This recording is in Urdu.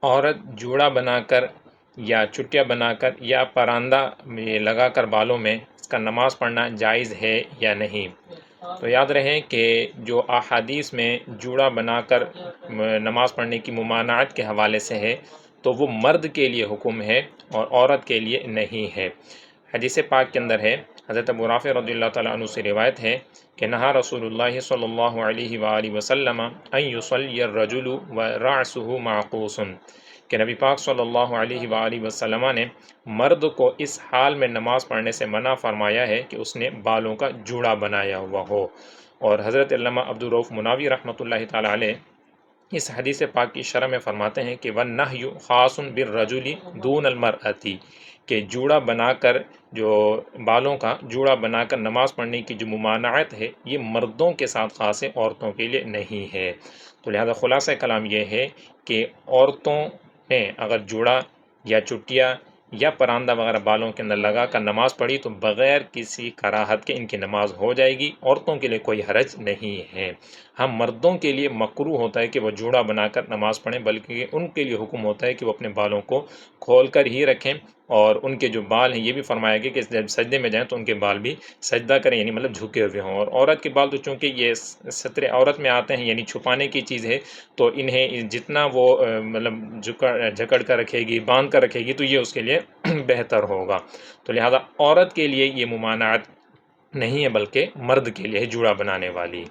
عورت جوڑا بنا کر یا چٹیا بنا کر یا پراندہ لگا کر بالوں میں اس کا نماز پڑھنا جائز ہے یا نہیں؟ تو یاد رہیں کہ جو احادیث میں جوڑا بنا کر نماز پڑھنے کی ممانعت کے حوالے سے ہے تو وہ مرد کے لیے حکم ہے اور عورت کے لیے نہیں ہے۔ حدیث پاک کے اندر ہے، حضرت ابو رافع رضی اللہ تعالیٰ عنہ سے روایت ہے کہ نہا رسول اللہ صلی اللہ علیہ وآلہ وسلم ان یصلی الرجل ورأسہ معقوس، کہ نبی پاک صلی اللہ علیہ وآلہ وسلم نے مرد کو اس حال میں نماز پڑھنے سے منع فرمایا ہے کہ اس نے بالوں کا جوڑا بنایا ہوا ہو۔ اور حضرت علامہ عبدالرؤف مناوی رحمۃ اللہ تعالیٰ علیہ اس حدیث پاک کی شرح میں فرماتے ہیں کہ وَالنَّهْيُ خَاصٌ بِالرَّجُلِ دُونَ الْمَرْأَةِ، کہ جوڑا بنا کر جو بالوں کا جوڑا بنا کر نماز پڑھنے کی جو ممانعت ہے یہ مردوں کے ساتھ خاص ہے، عورتوں کے لیے نہیں ہے۔ تو لہذا خلاصہ کلام یہ ہے کہ عورتوں نے اگر جوڑا یا چٹیا یا پراندہ وغیرہ بالوں کے اندر لگا کر نماز پڑھی تو بغیر کسی کراہت کے ان کی نماز ہو جائے گی، عورتوں کے لیے کوئی حرج نہیں ہے۔ ہم مردوں کے لیے مکروہ ہوتا ہے کہ وہ جوڑا بنا کر نماز پڑھیں، بلکہ ان کے لیے حکم ہوتا ہے کہ وہ اپنے بالوں کو کھول کر ہی رکھیں، اور ان کے جو بال ہیں یہ بھی فرمایا گیا کہ جب سجدے میں جائیں تو ان کے بال بھی سجدہ کریں، یعنی مطلب جھکے ہوئے ہوں۔ اور عورت کے بال تو چونکہ یہ ستر عورت میں آتے ہیں، یعنی چھپانے کی چیز ہے، تو انہیں جتنا وہ مطلب جکڑ کر رکھے گی، باندھ کر رکھے گی، تو یہ اس کے لیے بہتر ہوگا۔ تو لہذا عورت کے لیے یہ ممانعت نہیں ہے، بلکہ مرد کے لیے جوڑا بنانے والی۔